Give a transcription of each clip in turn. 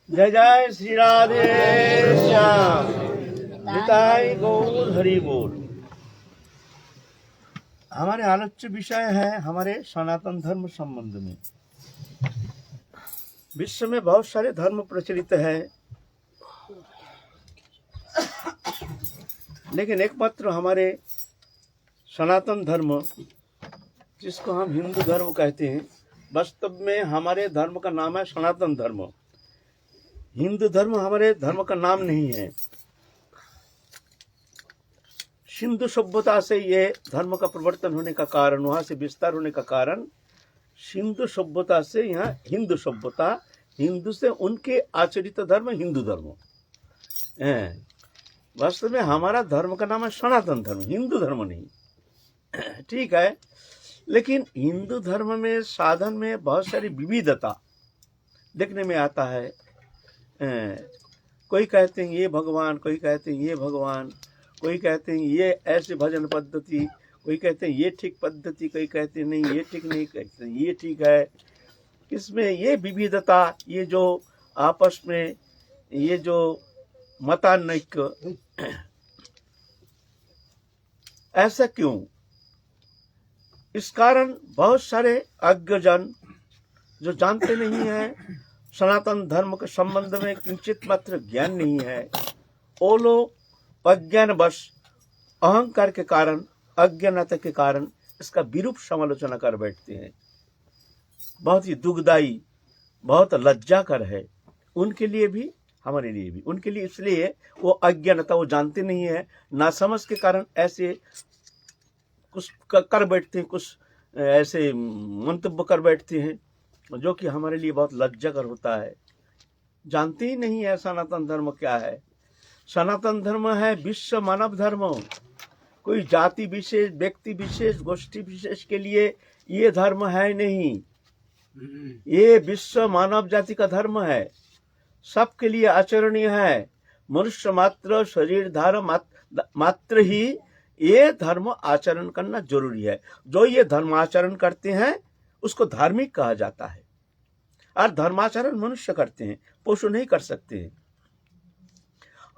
जय जय श्री राधे श्याम। निताई गौर हरि बोल। हमारे आलोच्य विषय है हमारे सनातन धर्म संबंध में। विश्व में बहुत सारे धर्म प्रचलित है, लेकिन एकमात्र हमारे सनातन धर्म, जिसको हम हिंदू धर्म कहते हैं, वास्तव में हमारे धर्म का नाम है सनातन धर्म। हिंदू धर्म हमारे धर्म का नाम नहीं है। सिंधु सभ्यता से ये धर्म का प्रवर्तन होने का कारण, वहाँ से विस्तार होने का कारण, सिंधु सभ्यता से यहाँ हिंदू सभ्यता, हिंदू से उनके आचरित धर्म हिंदू धर्म है। वास्तव में हमारा धर्म का नाम है सनातन धर्म, हिंदू धर्म नहीं। ठीक है, लेकिन हिंदू धर्म में साधन में बहुत सारी विविधता देखने में आता है। कोई कहते हैं ये भगवान, कोई कहते हैं ये भगवान, कोई कहते हैं ये ऐसे भजन पद्धति, कोई कहते हैं ये ठीक पद्धति, कोई कहते हैं नहीं ये ठीक नहीं, कहते हैं ये ठीक है। इसमें ये विविधता, ये जो आपस में ये जो मतानैक्य, ऐसा क्यों? इस कारण बहुत सारे अज्ञजन जो जानते नहीं हैं, सनातन धर्म के संबंध में किंचित मात्र ज्ञान नहीं है, वो लोग अज्ञानवश, अहंकार के कारण, अज्ञानता के कारण इसका विरूप समालोचना कर बैठते हैं। बहुत ही दुखदायी, बहुत लज्जाकर है उनके लिए भी, हमारे लिए भी। उनके लिए इसलिए वो अज्ञानता, वो जानते नहीं है, नासमझ के कारण ऐसे कुछ कर बैठते हैं, कुछ ऐसे मंतव्य कर बैठते हैं जो कि हमारे लिए बहुत लज्जाकर होता है। जानते ही नहीं है सनातन धर्म क्या है। सनातन धर्म है विश्व मानव धर्म। कोई जाति विशेष, व्यक्ति विशेष, गोष्ठी विशेष के लिए ये धर्म है नहीं। ये विश्व मानव जाति का धर्म है, सबके लिए आचरणीय है। मनुष्य मात्र शरीर धार मात्र ही ये धर्म आचरण करना जरूरी है। जो ये धर्म आचरण करते हैं उसको धार्मिक कहा जाता है। और धर्माचरण मनुष्य करते हैं, पशु नहीं कर सकते हैं।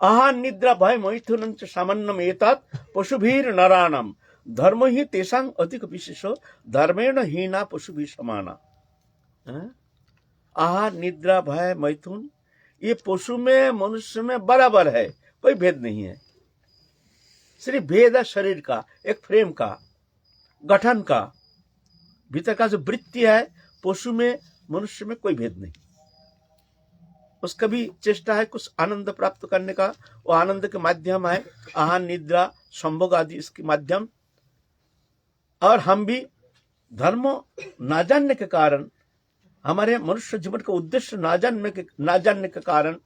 आहार निद्रा भय मैथुन सामान्यम एतत् पशुभीर नराणम धर्म ही तेषां अधिक विशेषो धर्मेण हीना पशुभि समाना। आहार निद्रा भय मैथुन ये पशु में मनुष्य में बराबर है, कोई भेद नहीं है। सिर्फ भेद है शरीर का, एक फ्रेम का, गठन का, भीतर का जो वृत्ति है। पशु में मनुष्य में कोई भेद नहीं। उसका भी चेष्टा है कुछ आनंद प्राप्त करने का, वो आनंद के माध्यम है आहार निद्रा संभोग आदि, इसके माध्यम। और हम भी धर्म ना जानने के कारण, हमारे मनुष्य जीवन का उद्देश्य ना जानने के कारण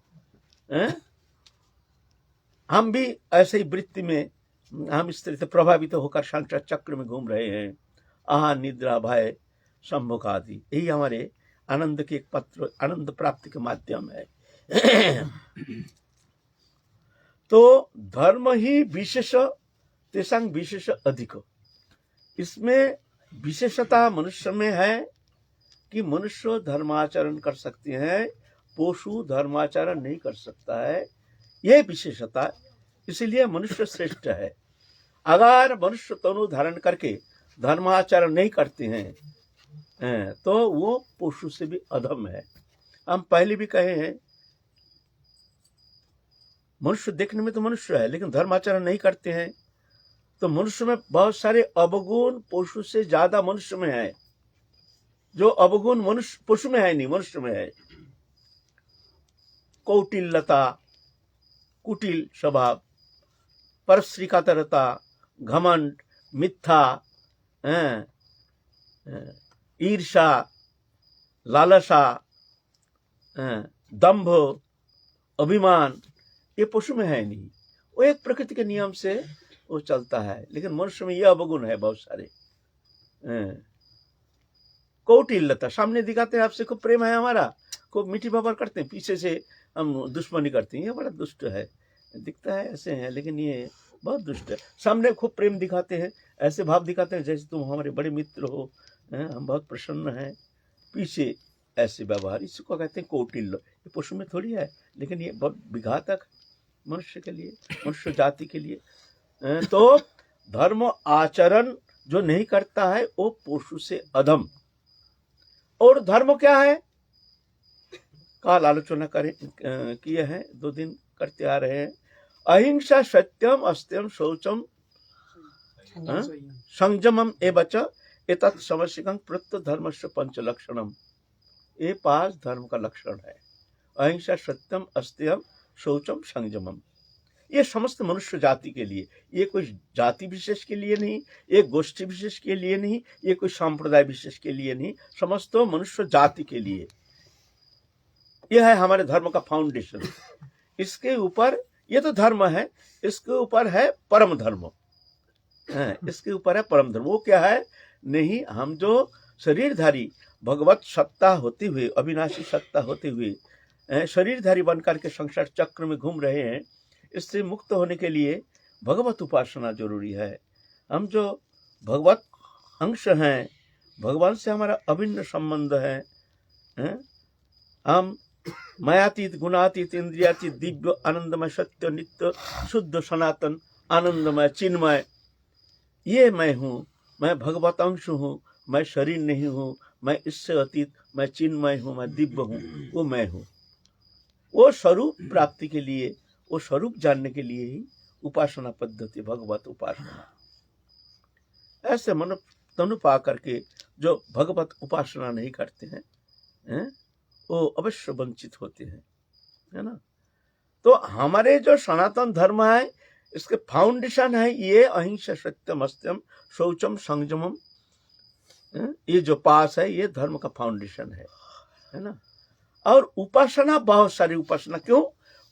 हम भी ऐसे ही वृत्ति में, हम इस तरह से प्रभावित होकर संसार चक्र में घूम रहे हैं। आहार निद्रा भय संभोग आदि, यही हमारे आनंद के एक पत्र, आनंद प्राप्ति के माध्यम है। तो धर्म ही विशेष तेषां विशेष अधिक। इसमें विशेषता मनुष्य में है कि मनुष्य धर्माचरण कर सकते हैं, पशु धर्माचरण नहीं कर सकता है। यह विशेषता, इसलिए मनुष्य श्रेष्ठ है। अगर मनुष्य तनु धारण करके धर्माचरण नहीं करते हैं तो वो पशु से भी अधम है। हम पहले भी कहे हैं, मनुष्य देखने में तो मनुष्य है, लेकिन धर्माचरण नहीं करते हैं तो मनुष्य में बहुत सारे अवगुण पशु से ज्यादा मनुष्य में है। जो अवगुण मनुष्य पशु में है नहीं, मनुष्य में है। कौटिल्यता, कुटिल स्वभाव, परश्रीकातरता, घमंड, मिथ्या, ईर्षा, लालसा, दंभ, अभिमान, ये पशु में है नहीं। वो एक प्रकृति के नियम से वो चलता है, लेकिन मनुष्य में ये अवगुण है बहुत सारे। कौटिल्यता, सामने दिखाते हैं आपसे खूब प्रेम है हमारा, खूब मीठी व्यवहार करते हैं, पीछे से हम दुश्मनी करते हैं। ये बड़ा दुष्ट है, दिखता है ऐसे है लेकिन ये बहुत दुष्ट है। सामने खूब प्रेम दिखाते हैं, ऐसे भाव दिखाते हैं जैसे तुम हमारे बड़े मित्र हो, हम बहुत प्रसन्न हैं, पीछे ऐसे व्यवहार, इसको कहते हैं कौटिल्य। ये पशु में थोड़ी है, लेकिन ये बहुत विघातक मनुष्य के लिए, मनुष्य जाति के लिए। तो धर्म आचरण जो नहीं करता है वो पशु से अधम। और धर्म क्या है, काल आलोचना करें किए हैं, 2 दिन करते आ रहे हैं। अहिंसा, सत्यम, अस्त्यम, शौचम, संयमम एवच एतत् समस्यकं प्रत्य धर्मस्य पंच लक्षणम। ये 5 धर्म का लक्षण है। अहिंसा, सत्यम, अस्त्यम, शौचम, संयमम। ये समस्त मनुष्य जाति के लिए, ये कोई जाति विशेष के लिए नहीं, ये गोष्ठी विशेष के लिए नहीं, ये कोई संप्रदाय विशेष के लिए नहीं, समस्त मनुष्य जाति के लिए। यह है हमारे धर्म का फाउंडेशन। इसके ऊपर, ये तो धर्म है, इसके ऊपर है परम धर्म। इसके ऊपर है परम धर्म। वो क्या है, नहीं, हम जो शरीरधारी भगवत सत्ता होते हुए, अविनाशी सत्ता होते हुए शरीरधारी बनकर के संसार चक्र में घूम रहे हैं, इससे मुक्त होने के लिए भगवत उपासना जरूरी है। हम जो भगवत अंश हैं, भगवान से हमारा अभिन्न संबंध है, हम मायातीत, गुणातीत, इंद्रियातीत, दिव्य, आनंदमय, सत्य, नित्य, शुद्ध, सनातन, आनंदमय, चिन्मय, ये मैं हूँ, मैं भगवत अंश हूँ, मैं शरीर नहीं हूँ, मैं इससे अतीत, मैं चिन्मय हूँ, मैं दिव्य हूँ, वो मैं हूँ। वो स्वरूप प्राप्ति के लिए, वो स्वरूप जानने के लिए ही उपासना पद्धति, भगवत उपासना। ऐसे मन तनु पा करके जो भगवत उपासना नहीं करते हैं, वो अवश्य वंचित होते हैं, है ना। तो हमारे जो सनातन धर्म है, इसके फाउंडेशन है ये अहिंसा, सत्यम, अस्त्यम, शौचम, संयमम। ये जो पास है, ये धर्म का फाउंडेशन है ना। और उपासना, बहुत सारी उपासना। क्यों?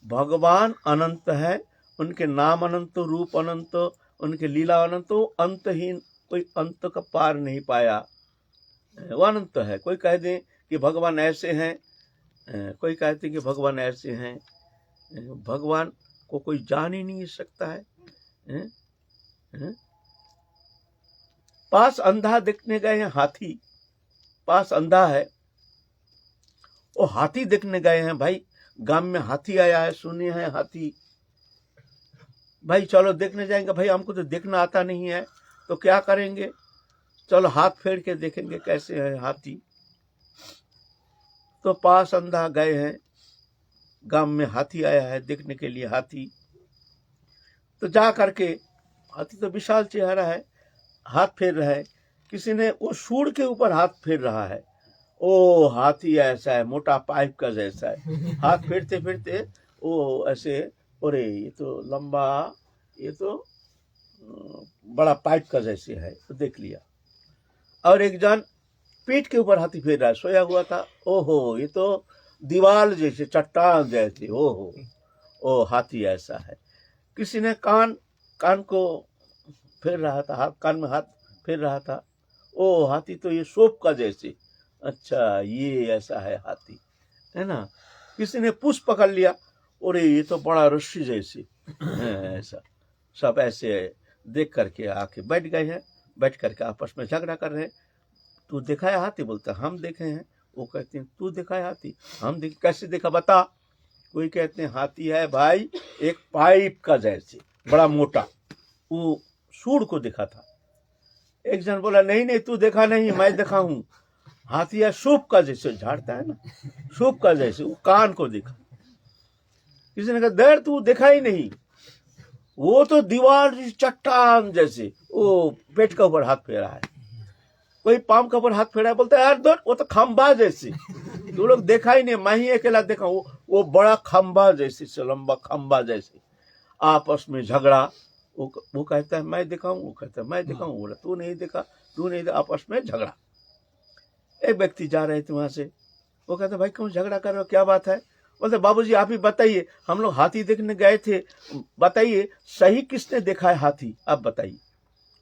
भगवान अनंत है, उनके नाम अनंत, रूप अनंत, उनके लीला अनंत, अंतहीन, कोई अंत का पार नहीं पाया, वो अनंत है। कोई कह दे कि भगवान ऐसे हैं, कोई कहते हैं कि भगवान ऐसे हैं। भगवान को कोई जान ही नहीं सकता है। पास अंधा देखने गए हैं, हाथी पास अंधा है, वो हाथी देखने गए हैं। भाई गांव में हाथी आया है, सुने हैं हाथी, भाई चलो देखने जाएंगे। भाई हमको तो देखना आता नहीं है, तो क्या करेंगे, चलो हाथ फेर के देखेंगे कैसे है हाथी। तो पास अंधा गए हैं, गांव में हाथी आया है देखने के लिए हाथी। तो जा करके, हाथी तो विशाल चेहरा है, हाथ फेर रहा है। किसी ने वो सूंड के ऊपर हाथ फेर रहा है। ओ हाथी ऐसा है, मोटा पाइप का जैसा है। हाथ फेरते फेरते वो ऐसे, अरे ये तो लंबा, ये तो बड़ा पाइप का जैसे है, तो देख लिया। और एक जन पीठ के ऊपर हाथी फेर रहा है, सोया हुआ था। ओहो ये तो दीवार जैसे, चट्टान जैसे, ओहो ओ हाथी ऐसा है। किसी ने कान को फेर रहा था, हाथ कान में हाथ फेर रहा था। ओ हाथी तो ये सोप का जैसे, अच्छा ये ऐसा है हाथी, है ना। किसी ने पुष्प पकड़ लिया, और ये तो बड़ा रस्सी जैसे ऐसा। सब ऐसे देख करके आके बैठ गए हैं, बैठ करके आपस में झगड़ा कर रहे हैं। तू देखा है हाथी? बोलता हम देखे हैं। वो कहते हैं तू देखा है हाथी? हम देख। कैसे देखा बता? कोई कहते हैं हाथी है भाई एक पाइप का जैसे, बड़ा मोटा, वो सूंड को देखा था। एक जन बोला नहीं नहीं तू देखा नहीं, मैं देखा हूं, हाथी है सूप का जैसे, झाड़ता है ना, सूप का जैसे, वो कान को देखा। किसी ने कहा देर तू देखा ही नहीं, वो तो दीवार चट्टान जैसे। वो पेट के ऊपर हाथ फेरा है। कोई पाम के ऊपर हाथ फेरा है, बोलता है यार दौड़, वो तो खंबा जैसे, तू लोग देखा ही नहीं, मैं ही अकेला देखा। वो बड़ा खंबा जैसे से, लंबा खंबा जैसे। आपस में झगड़ा। वो कहता है मैं देखा हूँ, वो कहता है मैं देखा हूँ। बोला तू नहीं देखा, तू नहीं देखा। आपस में झगड़ा। एक व्यक्ति जा रहे थे वहां से, वो कहते भाई क्यों झगड़ा कर रहे हो, क्या बात है? बोलते बाबूजी आप ही बताइए, हम लोग हाथी देखने गए थे, बताइए सही किसने देखा है हाथी, आप बताइए।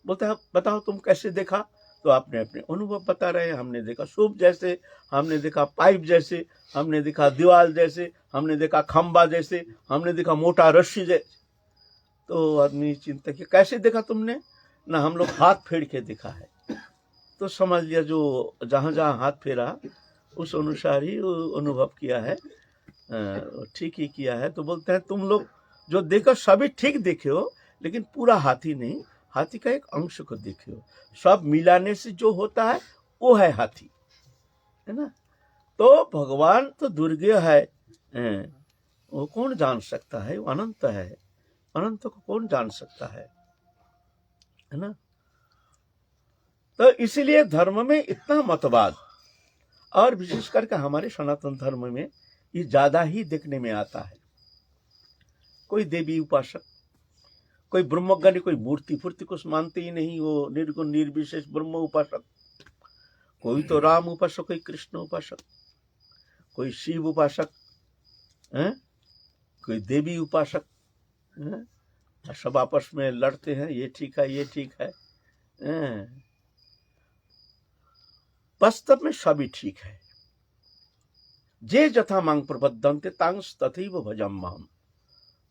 बोलते बताओ तुम कैसे देखा? तो आपने अपने अनुभव बता रहे हैं। हमने देखा सूप जैसे, हमने देखा पाइप जैसे, हमने देखा दीवार जैसे, हमने देखा खंबा जैसे, हमने देखा मोटा रस्सी जैसे। तो आदमी चिंता की कैसे देखा तुमने? ना हम लोग हाथ फेर के देखा है। तो समझ लिया जो जहां जहां हाथ फेरा उस अनुसार ही वो अनुभव किया है, ठीक ही किया है। तो बोलते हैं तुम लोग जो देखो सभी ठीक देखे हो, लेकिन पूरा हाथी नहीं, हाथी का एक अंश को देखे हो। सब मिलाने से जो होता है वो है हाथी, है ना। तो भगवान तो दुर्गे है, वो कौन जान सकता है, वो अनंत है, अनंत को कौन जान सकता है ना। तो इसीलिए धर्म में इतना मतवाद, और विशेष करके हमारे सनातन धर्म में ये ज्यादा ही देखने में आता है। कोई देवी उपासक, कोई ब्रह्मज्ञानी, कोई मूर्ति फूर्ति कुछ मानते ही नहीं, वो निर्गुण निर्विशेष ब्रह्म उपासक। कोई तो राम उपासक, कोई कृष्ण उपासक, कोई शिव उपासक, कोई देवी उपासक, सब आपस में लड़ते हैं, ये ठीक है, ये ठीक है। वास्तव में सभी ठीक है। जे जथा मांग प्रबद्धन्ते तांस तथैव भजम्यहम्।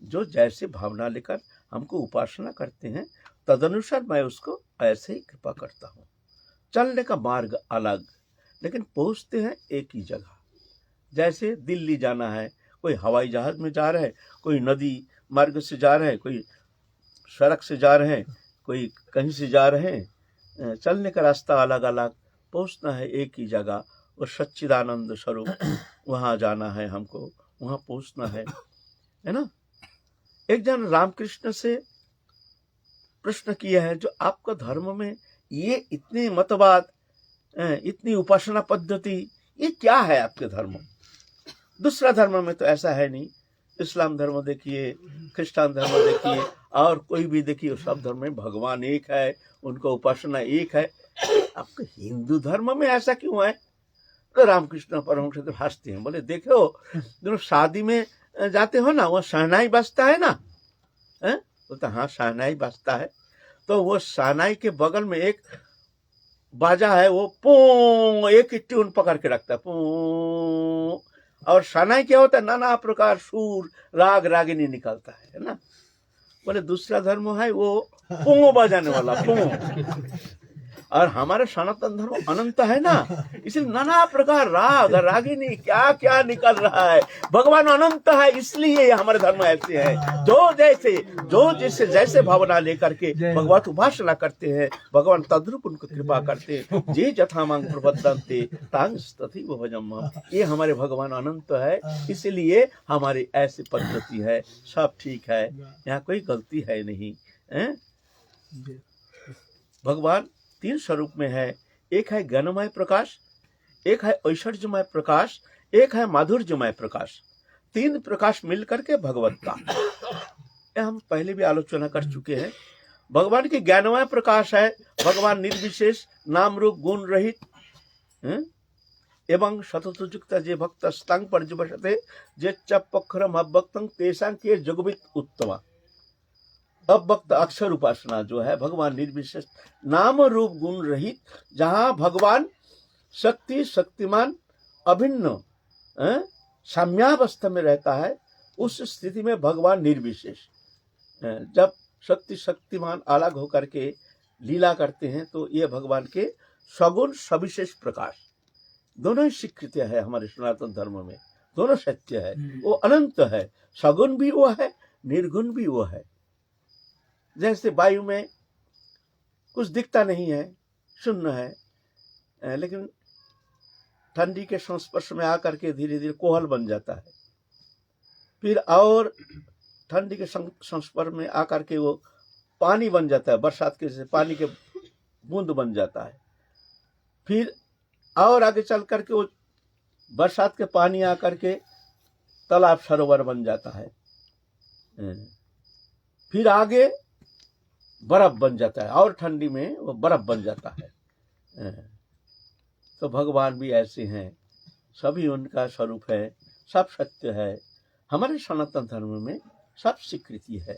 जो जैसे भावना लेकर हमको उपासना करते हैं, तदनुसार मैं उसको ऐसे ही कृपा करता हूँ। चलने का मार्ग अलग, लेकिन पहुंचते हैं एक ही जगह। जैसे दिल्ली जाना है, कोई हवाई जहाज में जा रहे हैं, कोई नदी मार्ग से जा रहे हैं, कोई सड़क से जा रहे हैं, कोई कहीं से जा रहे हैं। चलने का रास्ता अलग अलग, पहुंचना है एक ही जगह, वो सच्चिदानंद स्वरूप, वहाँ जाना है हमको, वहाँ पहुंचना है ना। एक जन रामकृष्ण से प्रश्न किया है, जो आपका धर्म में ये इतने मतवाद, इतनी उपासना पद्धति, ये क्या है आपके धर्म? दूसरा धर्म में तो ऐसा है नहीं। इस्लाम धर्म देखिए, क्रिश्चियन धर्म देखिए, और कोई भी देखिए, सब धर्म में भगवान एक है, उनको उपासना एक है। आपके हिंदू धर्म में ऐसा क्यों है? तो रामकृष्ण परमहंस तो हंसते हैं, बोले देखो, जो शादी में जाते हो ना, वो शहनाई बजता है ना, बोलता हाँ शहनाई बजता है। तो वो शहनाई के बगल में एक बाजा है, वो पू एक ही ट्यून पकड़ के रखता है, पू। और शहनाई क्या होता है, नाना प्रकार सुर राग रागिनी निकलता है ना। बोले दूसरा धर्म है वो पू बजाने वाला, पू। और हमारे सनातन धर्म अनंत है ना, इसलिए नाना प्रकार राग रागिनी क्या क्या निकल रहा है। भगवान अनंत है, इसलिए हमारे धर्म ऐसे है। जो जैसे जैसे भावना लेकर के भगवान उपासना करते हैं, भगवान तद्रूप उनको कृपा करते हैं। जे जथा मांग प्रबद्धन्ते तांस तथैव भजम्यहम्। ये हमारे भगवान अनंत है, इसलिए हमारी ऐसी पद्धति है, सब ठीक है, यहाँ कोई गलती है नहीं। भगवान तीन स्वरूप में है, एक है ज्ञानमय प्रकाश, एक है ऐश्वर्यमय प्रकाश, एक है माधुर्यमय प्रकाश। तीन प्रकाश मिलकर के भगवत का, हम पहले भी आलोचना कर चुके हैं। भगवान की ज्ञानमय प्रकाश है, भगवान निर्विशेष नाम रूप गुण रहित एवं शततुजुक्त जे भक्त स्तंग पर्यवसते जे चपक्षरम अव्यक्तं तेषां के जगवित उत्तमा। अव्यक्त अक्षर उपासना जो है, भगवान निर्विशेष नाम रूप गुण रहित, जहां भगवान शक्ति शक्तिमान अभिन्न साम्यावस्था में रहता है, उस स्थिति में भगवान निर्विशेष। जब शक्ति शक्तिमान अलग होकर के लीला करते हैं, तो ये भगवान के सगुण सविशेष प्रकाश दोनों ही स्वीकृत है हमारे सनातन धर्म में, दोनों सत्य है। वो अनंत है, सगुण भी वो है, निर्गुण भी वो है। जैसे वायु में कुछ दिखता नहीं है, शून्य है, लेकिन ठंडी के संस्पर्श में आकर के धीरे धीरे कोहल बन जाता है, फिर और ठंडी के संस्पर्श में आकर के वो पानी बन जाता है, बरसात के जैसे पानी के बूंद बन जाता है, फिर और आगे चल करके वो बरसात के पानी आकर के तालाब सरोवर बन जाता है, फिर आगे बर्फ बन जाता है, और ठंडी में वो बर्फ बन जाता है। तो भगवान भी ऐसे हैं, सभी उनका स्वरूप है, सब सत्य है। हमारे सनातन धर्म में सब स्वीकृति है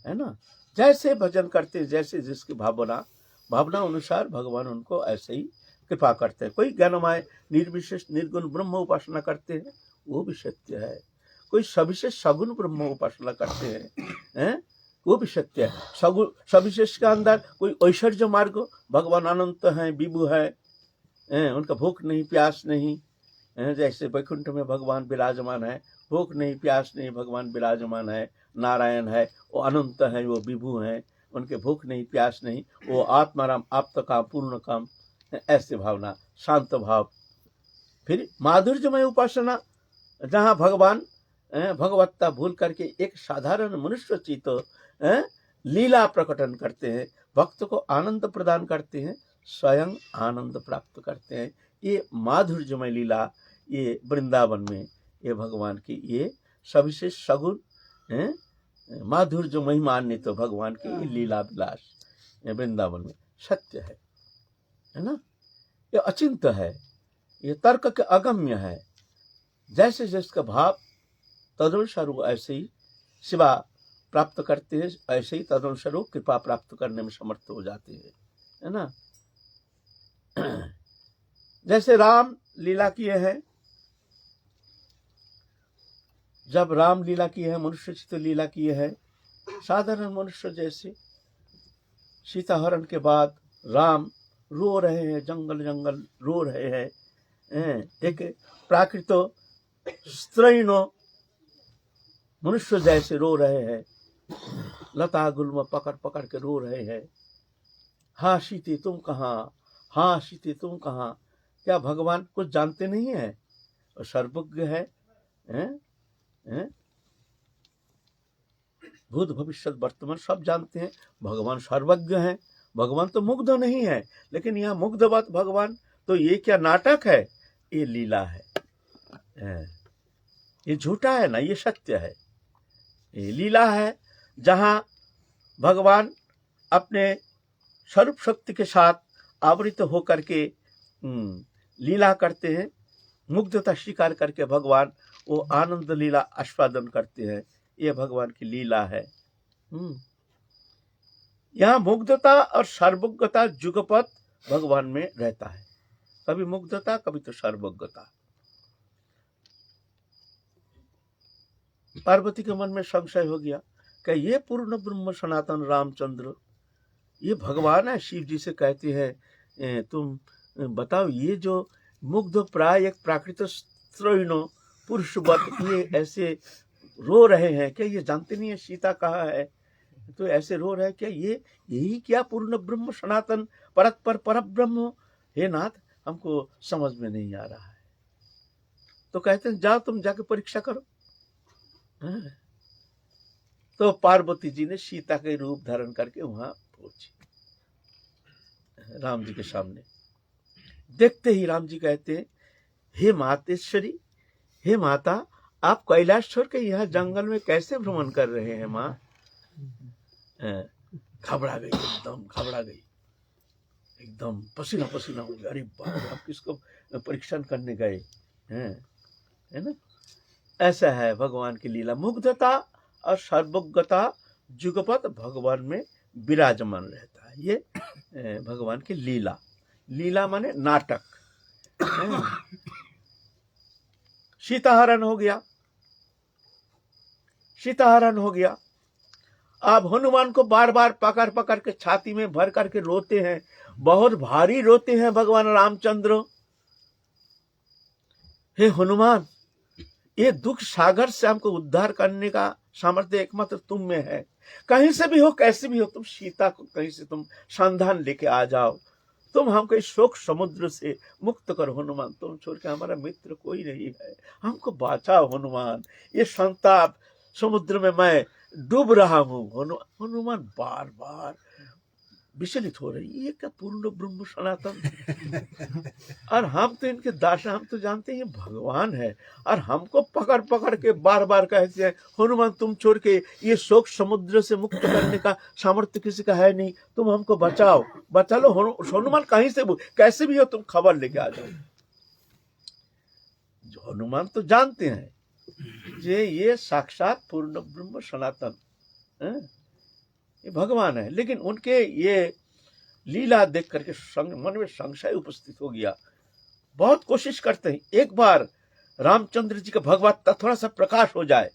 ना। जैसे भजन करते, जैसे जिसकी भावना अनुसार भगवान उनको ऐसे ही कृपा करते हैं। कोई ज्ञानमय निर्विशेष निर्गुण ब्रह्म उपासना करते हैं, वो भी सत्य है। कोई सविशेष सगुण ब्रह्म उपासना करते हैं, वो भी सत्य है। सगुण सविशेष के अंदर कोई ऐश्वर्य मार्ग, भगवान अनंत हैं, विभु है, उनका भूख नहीं प्यास नहीं, जैसे वैकुंठ में भगवान विराजमान है, भूख नहीं प्यास नहीं, भगवान विराजमान है, नारायण है, वो अनंत है, वो विभु हैं, उनके भूख नहीं प्यास नहीं, वो आत्माराम आप्त काम पूर्ण काम, ऐसे भावना, शांत भाव। फिर माधुर्यमय उपासना, जहाँ भगवान भगवत्ता भूल करके एक साधारण मनुष्य चित्त लीला प्रकटन करते हैं, भक्त को आनंद प्रदान करते हैं, स्वयं आनंद प्राप्त करते हैं। ये माधुर्यमय लीला, ये वृंदावन में ये भगवान की ये सभी से सगुण माधुर्य महिमान्वित भगवान की ये लीला विलास वृंदावन में सत्य है ना। ये अचिंत्य है, ये तर्क के अगम्य है। जैसे जिसका भाव तदनुसार ऐसे ही सेवा प्राप्त करते हैं, ऐसे ही तदनुसार कृपा प्राप्त करने में समर्थ हो जाते हैं, है ना। जैसे राम लीला किए हैं, जब राम लीला किए हैं, मनुष्य चित्त लीला किए हैं, साधारण मनुष्य जैसे सीता हरण के बाद राम रो रहे हैं, जंगल जंगल रो रहे हैं, एक प्राकृत स्त्रैण मनुष्य जैसे रो रहे हैं, लता गुल्म पकड़ पकड़ के रो रहे हैं, हाँ सीते तुम कहाँ, हाँ सीते तुम कहाँ। क्या भगवान कुछ जानते नहीं है? और सर्वज्ञ है, भूत भविष्य वर्तमान सब जानते हैं, भगवान सर्वज्ञ हैं। भगवान तो मुग्ध नहीं है, लेकिन यहाँ मुग्धवत भगवान, तो ये क्या नाटक है? ये लीला है, ये झूठा है ना, ये सत्य है। ये लीला है जहाँ भगवान अपने स्वरूप शक्ति के साथ आवृत होकर के लीला करते हैं, मुग्धता स्वीकार करके भगवान वो आनंद लीला आस्वादन करते हैं। ये भगवान की लीला है। यहाँ मुग्धता और सर्वज्ञता जुगपत भगवान में रहता है, कभी मुग्धता कभी तो सर्वज्ञता। पार्वती के मन में संशय हो गया कि ये पूर्ण ब्रह्म सनातन रामचंद्र ये भगवान है। शिव जी से कहते हैं तुम बताओ, ये जो मुग्ध प्राय एक प्राकृत स्त्रैण पुरुषवत ये ऐसे रो रहे हैं, क्या ये जानते नहीं है सीता कहाँ है? तो ऐसे रो रहे हैं, क्या ये यही क्या पूर्ण ब्रह्म सनातन परत पर ब्रह्म? हे नाथ, हमको समझ में नहीं आ रहा है। तो कहते हैं जाओ तुम जाके परीक्षा करो। तो पार्वती जी ने सीता के रूप धारण करके वहां पहुंची राम जी के सामने। देखते ही राम जी कहते हैं, हे मातेश्वरी, हे माता, आप कैलाश छोड़ के यहाँ जंगल में कैसे भ्रमण कर रहे हैं? माँ घबरा गई, एकदम घबरा गई, एकदम पसीना पसीना हो गया। अरे बाप, आप किसको परीक्षण करने गए हैं? है ना। ऐसा है भगवान की लीला, मुग्धता और सर्वज्ञता जुगपत भगवान में विराजमान रहता है। ये भगवान की लीला, लीला माने नाटक। सीताहरण हो गया, सीताहरण हो गया। अब हनुमान को बार बार पकड़ पकड़ के छाती में भर करके रोते हैं, बहुत भारी रोते हैं भगवान रामचंद्र। हे हनुमान, ये दुख सागर से हमको उद्धार करने का सामर्थ्य एकमात्र तुम में है। कहीं से भी हो, कैसे भी हो, तुम सीता को कहीं से तुम संधान लेके आ जाओ। तुम हमको इस शोक समुद्र से मुक्त करो हनुमान, तुम छोड़ के हमारा मित्र कोई नहीं है, हमको बचाओ हनुमान, ये संताप समुद्र में मैं डूब रहा हूँ। हनुमान बार बार विचलित हो रही, ये क्या पूर्ण ब्रह्म सनातन और हम तो इनके दास, हम तो जानते हैं भगवान है, और हमको पकड़ पकड़ के बार बार कहते हैं हनुमान तुम छोड़ के ये शोक समुद्र से मुक्त करने का सामर्थ्य किसी का है नहीं, तुम हमको बचाओ, बचा लो। हनुमान कहीं से कैसे भी हो तुम खबर लेके आ जाओ। जो हनुमान तो जानते हैं ये साक्षात पूर्ण ब्रह्म सनातन ये भगवान है, लेकिन उनके ये लीला देख करके मन में संशय उपस्थित हो गया। बहुत कोशिश करते हैं एक बार रामचंद्र जी का भगवत थोड़ा सा प्रकाश हो जाए,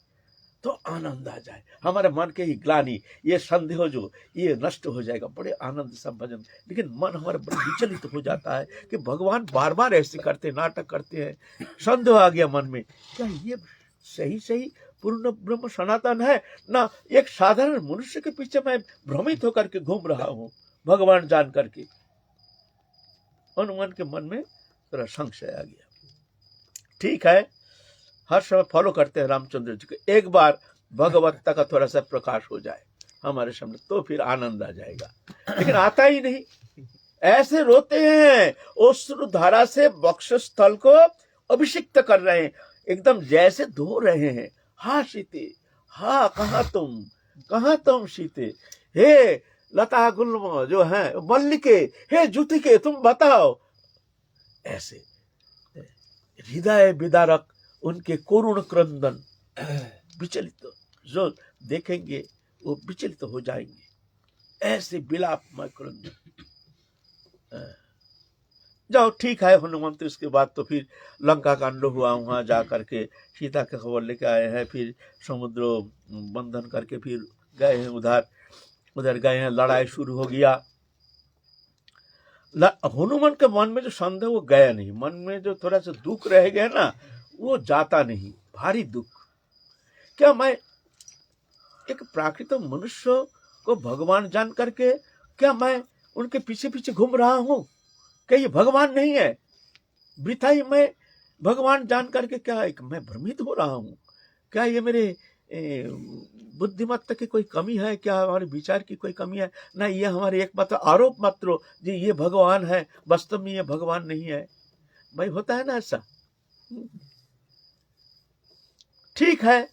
तो आनंद आ जाए, हमारे मन के ही ग्लानि, ये संदेह जो ये नष्ट हो जाएगा, बड़े आनंद से भजन। लेकिन मन हमारा बड़ा विचलित हो जाता है कि भगवान बार बार ऐसे करते, नाटक करते हैं। संदेह आ गया मन में, क्या ये सही सही पूर्ण ब्रह्म सनातन है ना एक साधारण मनुष्य के पीछे मैं भ्रमित होकर के घूम रहा हूँ भगवान जान करके। हनुमान के मन में थोड़ा संशय आ गया। ठीक है, हर समय फॉलो करते हैं रामचंद्र जी को, एक बार भगवत्ता का थोड़ा सा प्रकाश हो जाए हमारे सामने तो फिर आनंद आ जाएगा, लेकिन आता ही नहीं। ऐसे रोते हैं, अश्रु धारा से वक्षस्थल को अभिषिक्त कर रहे हैं, एकदम जैसे धो रहे हैं। हाँ सीते, हाँ कहाँ तुम सीते, हे लता गुल्म जो है मल्लिके, हे जुतिके तुम बताओ। ऐसे हृदय विदारक उनके करुण क्रंदन, विचलित जो देखेंगे वो विचलित हो जाएंगे। ऐसे विलापमय क्रंदन। जाओ ठीक है हनुमंत, इसके बाद तो फिर लंका कांड हुआ, वहां जा करके सीता के खबर लेके आए हैं, फिर समुद्र बंधन करके फिर गए हैं उधर गए हैं, लड़ाई शुरू हो गया। हनुमान के मन में जो संदेह वो गया नहीं, मन में जो थोड़ा सा दुख रह गया ना वो जाता नहीं, भारी दुख। क्या मैं एक प्राकृतिक मनुष्य को भगवान जान करके क्या मैं उनके पीछे पीछे घूम रहा हूँ? क्या ये भगवान नहीं है? वृथा ही मैं भगवान जान करके क्या एक मैं भ्रमित हो रहा हूँ? क्या ये मेरे बुद्धिमत्ता की कोई कमी है? क्या हमारे विचार की कोई कमी है? ना, ये हमारे एकमात्र आरोप मात्र जी ये भगवान है, वास्तव में ये भगवान नहीं है। भाई होता है ना ऐसा। ठीक है,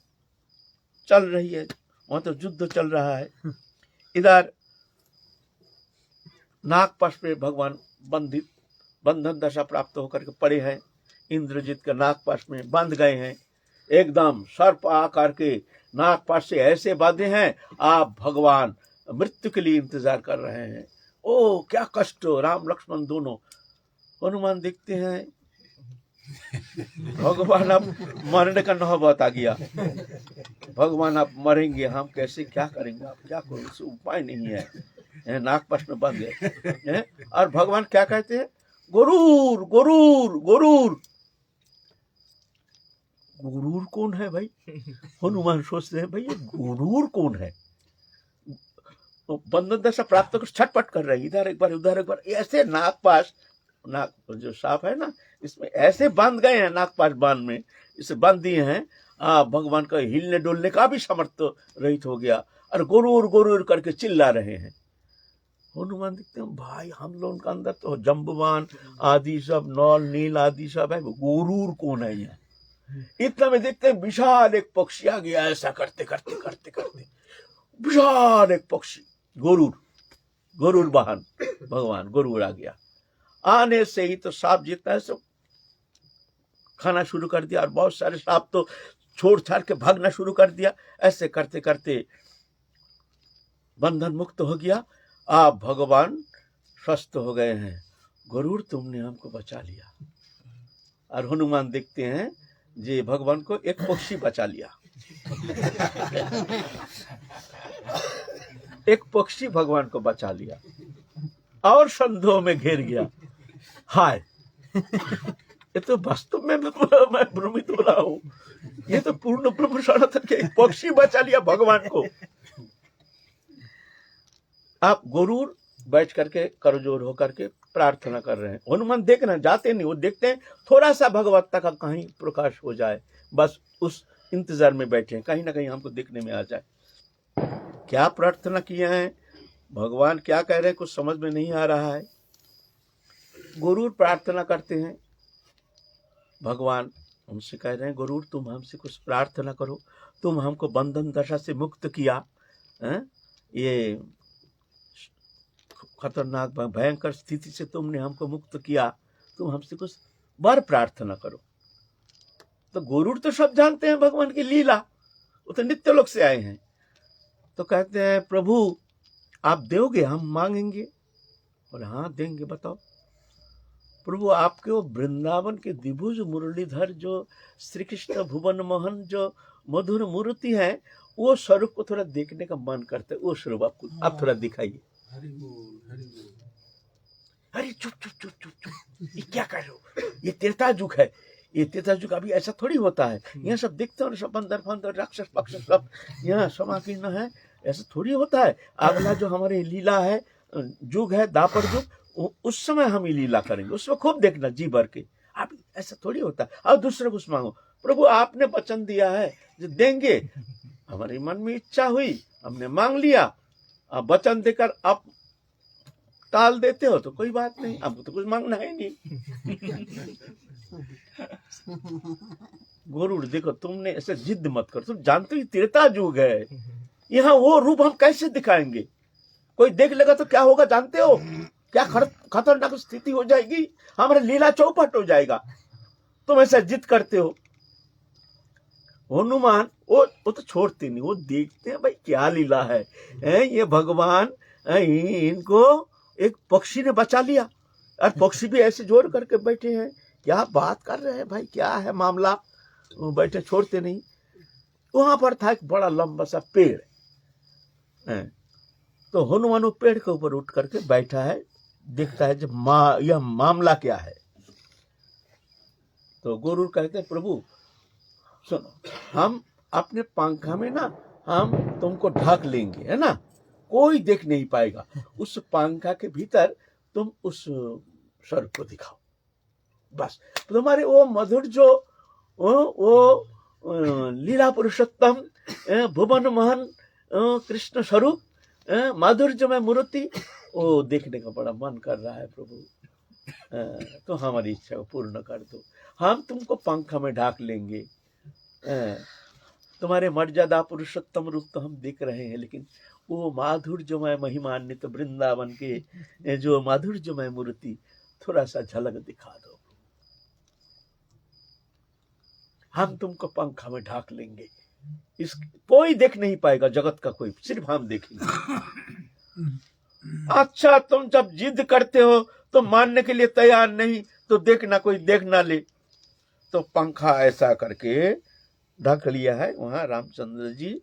चल रही है वहां तो युद्ध चल रहा है। इधर नागपाश पे भगवान बंधन दशा प्राप्त होकर के पड़े हैं, इंद्रजीत के नागपाश में बंध गए हैं, एकदम सर्प आकार के नागपाश से ऐसे बांधे हैं, आप भगवान मृत्यु के लिए इंतजार कर रहे हैं। ओ क्या कष्ट, राम लक्ष्मण दोनों। हनुमान देखते हैं भगवान अब मरने का नौबत आ गया, भगवान अब मरेंगे, हम कैसे क्या करेंगे, आप क्या करो, उपाय नहीं है, नागपाश में बंद गए। और भगवान क्या कहते हैं? गरुड़ गरुड़ गरुड़। गुरूर कौन है भाई? हनुमान सोचते हैं भाई ये गुरूर कौन है? बंधन दशा प्राप्त कर छटपट कर रही, इधर एक बार उधर एक बार, ऐसे नागपाश, नाग जो सांप है ना इसमें ऐसे बांध गए हैं, नागपाश बांध में इसे बांध दिए हैं, भगवान का हिलने डोलने का भी सामर्थ्य रहित हो गया, और गुरूर गुरूर करके चिल्ला रहे हैं। हनुमान देखते हैं भाई हम लोगों के अंदर तो जम्बवान आदि सब, नौल नील आदि सब है, गुरूर कौन है यहाँ? इतना में देखते हैं विशाल एक पक्षी आ गया, ऐसा करते करते करते करते विशाल एक पक्षी, गरुड़ वाहन भगवान गरुड़ आ गया। आने से ही तो सांप जितना है सब खाना शुरू कर दिया, और बहुत सारे सांप तो छोड़ छाड़ के भागना शुरू कर दिया। ऐसे करते करते बंधन मुक्त हो गया, आप भगवान स्वस्थ हो गए हैं। गरुड़ तुमने हमको बचा लिया। और हनुमान देखते हैं जी भगवान को एक पक्षी बचा लिया, एक पक्षी भगवान को बचा लिया, और संदेह में घेर गया। हाय, ये तो वास्तव में मैं भ्रमित हो रहा हूँ, ये तो पूर्ण ब्रह्म सनातन के एक पक्षी बचा लिया भगवान को। आप गरुड़ बैठ करके करजोर होकर के प्रार्थना कर रहे हैं। हनुमान देखना जाते नहीं, वो देखते हैं थोड़ा सा भगवत्ता का कहीं प्रकाश हो जाए, बस उस इंतजार में बैठे हैं, कहीं ना कहीं हमको देखने में आ जाए। क्या प्रार्थना किए हैं, भगवान क्या कह रहे हैं, कुछ समझ में नहीं आ रहा है। गरुड़ प्रार्थना करते हैं, भगवान उनसे कह रहे हैं गरुड़ तुम हमसे कुछ प्रार्थना करो, तुम हमको बंधन दशा से मुक्त किया, ये खतरनाक भयंकर स्थिति से तुमने हमको मुक्त किया, तुम हमसे कुछ वर प्रार्थना करो। तो गरुड़ तो सब जानते हैं भगवान की लीला, वो तो नित्य लोक से आए हैं, तो कहते हैं प्रभु आप दोगे, हम मांगेंगे। और हाँ देंगे, बताओ। प्रभु आपके वो वृंदावन के द्विभुज मुरलीधर जो श्री कृष्ण भुवन मोहन जो मधुर मूर्ति है, वो स्वरूप को थोड़ा देखने का मन करता है। वो स्वरूप आपको आप थोड़ा दिखाइए। अरे चुप चुप चुप चुप चुप, ये क्या कर रहे हो? ये त्रेता युग है, ये त्रेता युग अभी ऐसा थोड़ी होता है। यहाँ सब देखते हो, सब बंदर फंदर राक्षस पक्षस सब यहाँ समाकीर्ण है, ऐसा थोड़ी होता है। अगला जो हमारे लीला है युग है दापर युग, उस समय हम ये लीला करेंगे, उसमें खूब देखना जी भर के। आप ऐसा थोड़ी होता है। और दूसरे कुछ मांगो, प्रभु आपने वचन दिया है जो देंगे, हमारे मन में इच्छा हुई, हमने मांग लिया। अब वचन देकर आप टाल देते हो तो कोई बात नहीं, आपको तो कुछ मांगना है नहीं। गुरु देखो, तुमने ऐसे जिद मत करो, तुम जानते हो त्रेता युग है, यहाँ वो रूप हम कैसे दिखाएंगे? कोई देख लेगा तो क्या होगा जानते हो? क्या खतरनाक स्थिति हो जाएगी, हमारा लीला चौपट हो जाएगा। तुम ऐसा जिद करते हो। हनुमान वो तो छोड़ते नहीं, वो देखते हैं भाई क्या लीला है। ये भगवान इनको एक पक्षी ने बचा लिया, और पक्षी भी ऐसे जोर करके बैठे हैं, क्या बात कर रहे हैं भाई, क्या है मामला? वो बैठे, छोड़ते नहीं। वहां पर था एक बड़ा लंबा सा पेड़, तो हनुमान वो पेड़ के ऊपर उठ करके बैठा है, देखता है जब यह मामला क्या है। तो गुरु कहते हैं, प्रभु सुनो, हम अपने पंखा में ना हम तुमको ढक लेंगे, है ना, कोई देख नहीं पाएगा। उस पंखा के भीतर तुम उस स्वरूप को दिखाओ, बस। तुम्हारे वो मधुर जो वो लीला पुरुषोत्तम भुवन मोहन कृष्ण स्वरूप माधुर्यमय मूर्ति, वो देखने का बड़ा मन कर रहा है प्रभु। तो हमारी इच्छा को पूर्ण कर दो, हम तुमको पंखा में ढाक लेंगे। तुम्हारे मर्यादा पुरुषोत्तम रूप तो हम देख रहे हैं, लेकिन वो माधुर्यमय महिमान्वित तो वृंदावन के जो माधुर्यमय मूर्ति, थोड़ा सा झलक दिखा दो, हम तुमको पंखा में ढाक लेंगे। इस कोई देख नहीं पाएगा, जगत का कोई, सिर्फ हम देखेंगे। अच्छा, तुम जब जिद करते हो तो मानने के लिए तैयार नहीं, तो देखना कोई देख ना ले। तो पंखा ऐसा करके ढक लिया है वहां रामचंद्र जी।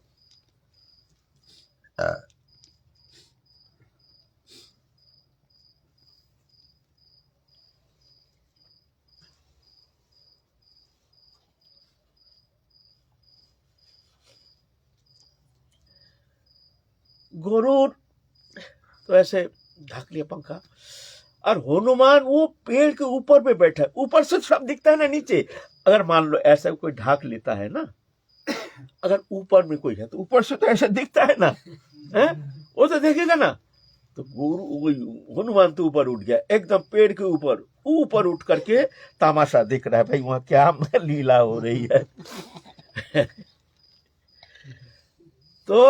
गुरु तो ऐसे ढक लिया पंखा, और हनुमान वो पेड़ के ऊपर पे बैठा है। ऊपर से सब दिखता है ना नीचे। अगर मान लो ऐसा कोई ढाक लेता है ना, अगर ऊपर में कोई है तो ऊपर से तो ऐसा दिखता है ना, है? वो तो देखेगा ना। तो गुरु हनुमान तो ऊपर उठ गया, एकदम पेड़ के ऊपर उठ करके तमाशा देख रहा है, भाई वहां क्या लीला हो रही है। तो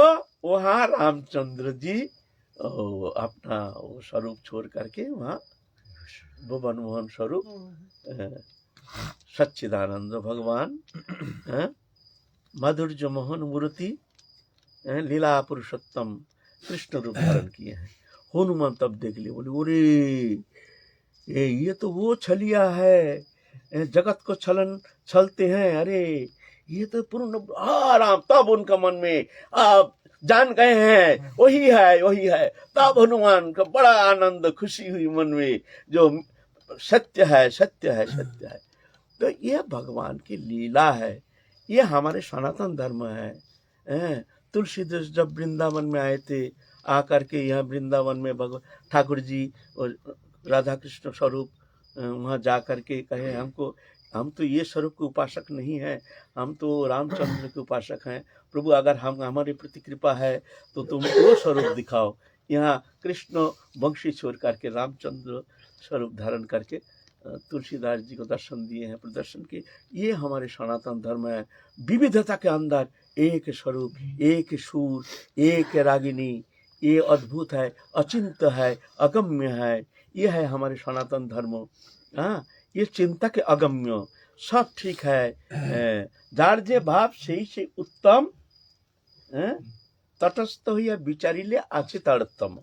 वहां रामचंद्र जी अपना वो स्वरूप छोड़ करके वहां भुवन मोहन स्वरूप सच्चिदानंद भगवान माधुर्य मोहन मूर्ति लीला पुरुषोत्तम कृष्ण रूप धारण किए हैं। हनुमान तब देख लिए, बोले अरे ये तो वो छलिया है, जगत को छलते हैं। अरे ये तो पूर्ण राम। तब उनका मन में आप जान गए हैं वही है। तब हनुमान का बड़ा आनंद खुशी हुई मन में, जो सत्य है। तो ये भगवान की लीला है, ये हमारे सनातन धर्म है। तुलसीदास जब वृंदावन में आए थे, आकर के यहाँ वृंदावन में भगवान ठाकुर जी और राधा कृष्ण स्वरूप वहाँ जा करके कहे, हम तो ये स्वरूप के उपासक नहीं हैं, हम तो रामचंद्र के उपासक हैं। प्रभु अगर हमारे प्रति कृपा है तो तुम वो स्वरूप दिखाओ। यहाँ कृष्ण वंशी छोड़ करके रामचंद्र स्वरूप धारण करके तुलसीदास जी को दर्शन दिए हैं, प्रदर्शन किए। ये हमारे सनातन धर्म है। विविधता के अंदर एक स्वरूप, एक सूर, एक रागिनी, ये अद्भुत है, अचिंत्य है, अगम्य है। ये है हमारे सनातन धर्म। हाँ, ये चिंता के अगम्य सब ठीक है। जार जे भाव से उत्तम तटस्थ हुई विचारी ले आचे तड़तम।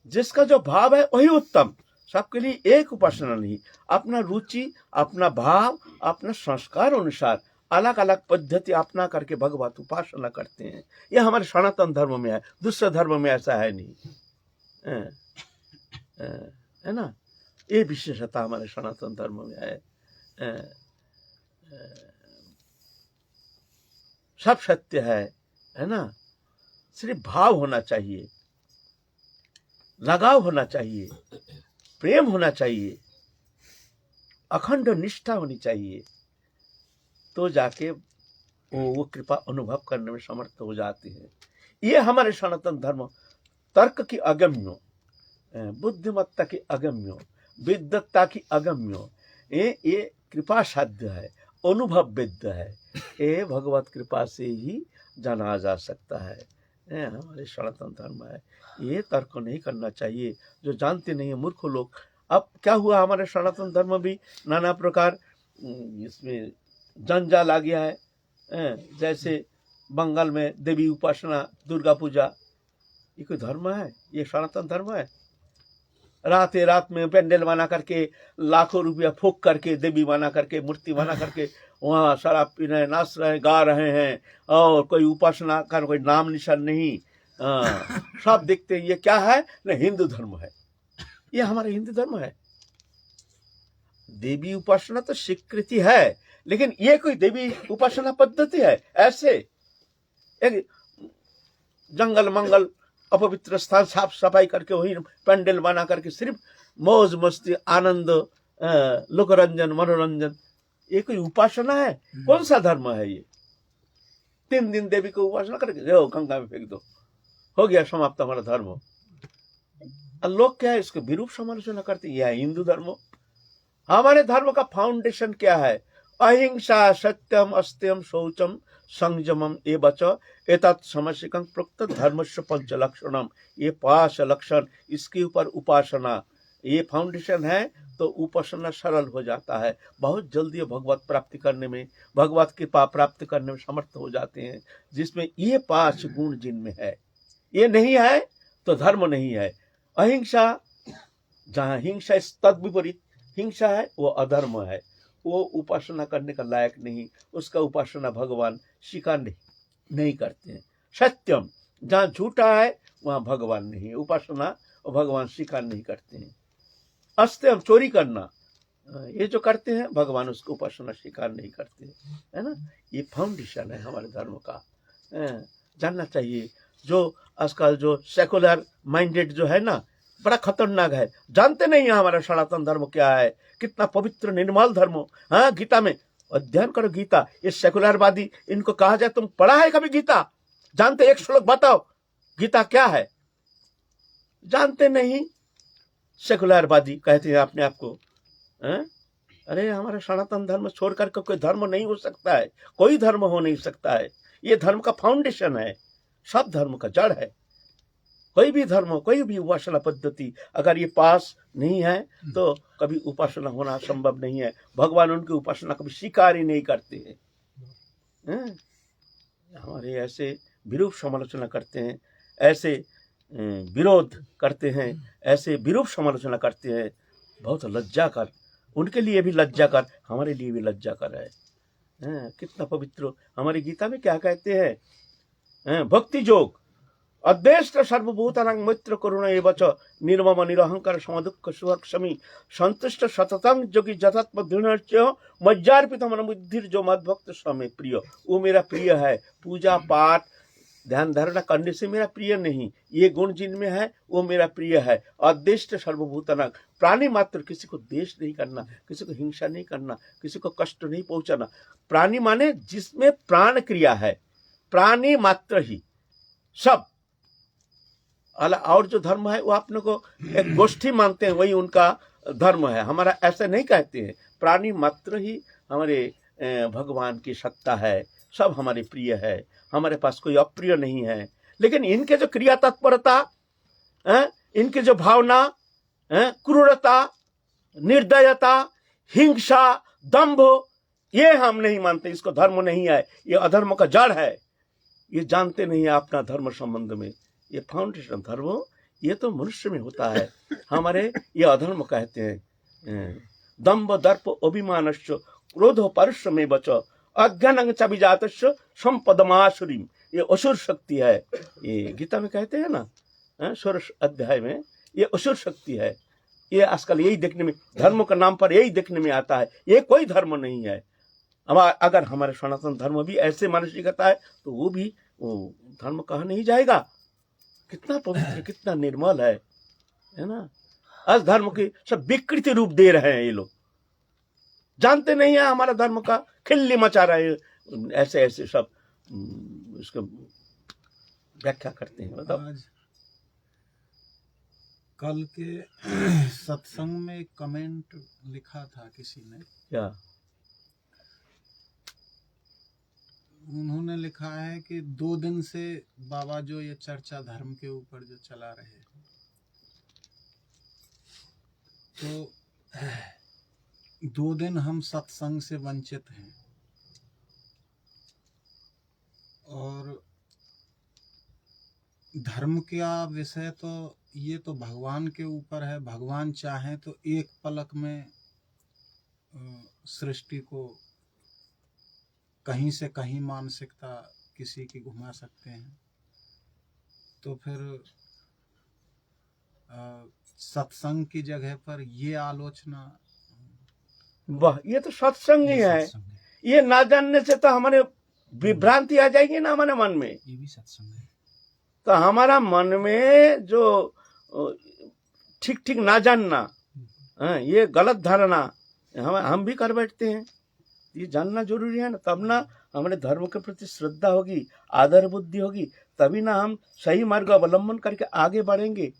जिसका जो भाव है वही उत्तम, सबके लिए एक उपासना नहीं, अपना रुचि, अपना भाव, अपना संस्कार अनुसार अलग अलग पद्धति अपना करके भगवत उपासना करते हैं। यह हमारे सनातन धर्म में है, दूसरे धर्म में ऐसा है नहीं। है ना, ये विशेषता हमारे सनातन धर्म में है। सब सत्य है ना। सिर्फ भाव होना चाहिए, लगाव होना चाहिए, प्रेम होना चाहिए, अखंड निष्ठा होनी चाहिए, तो जाके वो कृपा अनुभव करने में समर्थ हो जाते हैं। ये हमारे सनातन धर्म तर्क की अगम्य, बुद्धिमत्ता की अगम्य, विद्वत्ता की अगम्य, ये कृपा साध्य है, अनुभव वेद्य है। ये भगवत कृपा से ही जाना जा सकता है। हमारे सनातन धर्म है, ये तर्क नहीं करना चाहिए जो जानते नहीं है मूर्ख लोग। अब क्या हुआ, हमारे सनातन धर्म भी नाना प्रकार इसमें जंजाल आ गया है। जैसे बंगाल में देवी उपासना, दुर्गा पूजा, ये कोई धर्म है? ये सनातन धर्म है? रात में पेंडल बना करके लाखों रुपया फूक करके देवी बना करके, मूर्ति बना करके वहाँ शराब पी रहे हैं, नाच रहे हैं, गा रहे हैं, और कोई उपासना का कोई नाम निशान नहीं। सब देखते हैं ये क्या है ना, हिंदू धर्म है। ये हमारा हिंदू धर्म है। देवी उपासना तो स्वीकृति है, लेकिन ये कोई देवी उपासना पद्धति है? ऐसे एक जंगल मंगल अपवित्र स्थान साफ सफाई करके वही पंडल बना करके सिर्फ मौज मस्ती, आनंद, लोकरंजन, मनोरंजन, ये कोई उपासना है? कौन सा धर्म है ये? 3 दिन देवी को उपासना करके जाओ गंगा में फेंक दो, हो गया समाप्त हमारा धर्म। और लोग क्या है, इसको विरूप समालोचना करते हैं। यह है हिंदू धर्म। हमारे धर्म का फाउंडेशन क्या है? अहिंसा, सत्यम, अस्त्यम, शौचम, संयमम एवच एतत् समसिकं प्रोक्त धर्मस्य पंच लक्षणम। ये 5 लक्षण, इसके ऊपर उपासना, ये फाउंडेशन है, तो उपासना सरल हो जाता है। बहुत जल्दी भगवत प्राप्ति करने में, भगवत कृपा प्राप्त करने में समर्थ हो जाते हैं, जिसमें ये 5 गुण जिनमें है। ये नहीं है तो धर्म नहीं है। अहिंसा, जहाँ हिंसा तद विपरीत हिंसा है, वो अधर्म है, वो उपासना करने का लायक नहीं, उसका उपासना भगवान स्वीकार नहीं करते हैं। सत्यम, जहाँ झूठा है वहाँ भगवान नहीं है, उपासना और भगवान स्वीकार नहीं करते हैं। अस्त्यम, चोरी करना, ये जो करते हैं भगवान उसको उपासना स्वीकार नहीं करते, है ना। ये फाउंडेशन है हमारे धर्म का। जानना चाहिए। जो आजकल जो सेकुलर माइंडेड जो है ना, बड़ा खतरनाक है। जानते नहीं है हमारा सनातन धर्म क्या है, कितना पवित्र निर्मल धर्म। हाँ, गीता में अध्ययन करो गीता। ये सेकुलरवादी, इनको कहा जाए तुम पढ़ा है कभी गीता? जानते? एक श्लोक बताओ गीता क्या है। जानते नहीं, सेकुलरवादी कहते हैं अपने आप को। अरे हमारा सनातन धर्म छोड़कर के कोई धर्म नहीं हो सकता है, कोई धर्म हो नहीं सकता है। ये धर्म का फाउंडेशन है, सब धर्म का जड़ है। कोई भी धर्म, कोई भी उपासना पद्धति अगर ये पास नहीं है तो कभी उपासना होना संभव नहीं है। भगवान उनकी उपासना कभी स्वीकार ही नहीं करते हैं। हमारे ऐसे विरूप समालोचना करते हैं, ऐसे विरोध करते हैं, ऐसे विरूप समालोचना करते हैं। बहुत लज्जा कर, उनके लिए भी लज्जा कर, हमारे लिए भी लज्जा कर है। कितना पवित्र हमारी गीता में क्या कहते हैं? भक्ति योग अद्वेष्ट सर्वभूतानां मैत्र करुणा एवच निर्मम निरहंकार समदुःख सुखक्षमी संतुष्ट सततं योगी जतात्म दृढ़ मज्जार्पित मन बुद्धिर जो मद भक्त समय प्रिय। वो मेरा प्रिय है। पूजा पाठ ध्यान धारणा करने से मेरा प्रिय नहीं, ये गुण जिनमें है वो मेरा प्रिय है। अद्वेष्ट सर्वभूतानां, प्राणी मात्र, किसी को द्वेष नहीं करना, किसी को हिंसा नहीं करना, किसी को कष्ट नहीं पहुंचाना। प्राणी माने जिसमें प्राण क्रिया है, प्राणी मात्र ही सब। और जो धर्म है वो अपने को एक गोष्ठी मानते हैं, वही उनका धर्म है। हमारा ऐसा नहीं कहते हैं। प्राणी मात्र ही हमारे भगवान की सत्ता है, सब हमारे प्रिय है, हमारे पास कोई अप्रिय नहीं है। लेकिन इनके जो क्रिया तत्परता, इनके जो भावना, क्रूरता, निर्दयता, हिंसा, दंभ, ये हम नहीं मानते। इसको धर्म नहीं है, ये अधर्म का जड़ है। ये जानते नहीं है अपना धर्म संबंध में। ये फाउंडेशन धर्म, ये तो मनुष्य में होता है। हमारे ये अधर्म कहते हैं। दम्भ दर्प अभिमानश्च क्रोधो परुषमेव बच अज्ञानं च विजातस्य संपदमासुरीम। ये असुर शक्ति है। ये गीता में कहते हैं ना, 16 अध्याय में, ये असुर शक्ति है। ये आजकल यही देखने में, धर्म के नाम पर यही देखने में आता है। ये कोई धर्म नहीं है। अगर हमारे सनातन धर्म भी ऐसे मानसिकता है तो वो भी धर्म कहा नहीं जाएगा। कितना पवित्र, कितना निर्मल है ना। आज धर्म की सब विकृति रूप दे रहे हैं ये लोग, जानते नहीं है हमारा धर्म का, खिल्ली मचा रहे हैं। ऐसे ऐसे सब इसको व्याख्या करते हैं। मतलब कल के सत्संग में एक कमेंट लिखा था किसी ने, क्या उन्होंने लिखा है कि 2 दिन से बाबा जो ये चर्चा धर्म के ऊपर जो चला रहे हैं, तो 2 दिन हम सत्संग से वंचित हैं। और धर्म का विषय तो ये तो भगवान के ऊपर है। भगवान चाहें तो एक पलक में सृष्टि को कहीं से कहीं मानसिकता किसी की घुमा सकते हैं। तो फिर सत्संग की जगह पर ये आलोचना, वाह, ये तो सत्संग ही है। ये ना जानने से तो हमारे विभ्रांति आ जाएगी ना हमारे मन में। ये भी सत्संग है। तो हमारा मन में जो ठीक ठीक ना जानना, ये गलत धारणा हम भी कर बैठते हैं। ये जानना जरूरी है ना, तब ना हमारे धर्म के प्रति श्रद्धा होगी, आदर बुद्धि होगी, तभी ना हम सही मार्ग अवलंबन करके आगे बढ़ेंगे।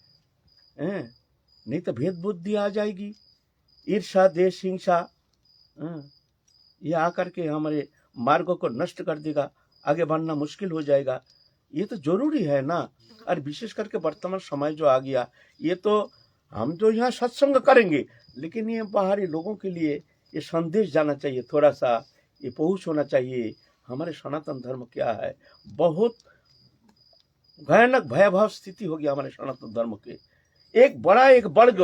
नहीं तो भेद बुद्धि आ जाएगी, ईर्षा देश हिंसा, ये आकर के हमारे मार्गों को नष्ट कर देगा, आगे बढ़ना मुश्किल हो जाएगा। ये तो जरूरी है ना। और विशेष करके वर्तमान समय जो आ गया, ये तो हम जो यहाँ सत्संग करेंगे, लेकिन ये बाहरी लोगों के लिए ये संदेश जाना चाहिए, थोड़ा सा ये पहुँच होना चाहिए। हमारे सनातन धर्म क्या है, बहुत भयानक भयावह स्थिति हो गया हमारे सनातन धर्म के। एक बड़ा एक वर्ग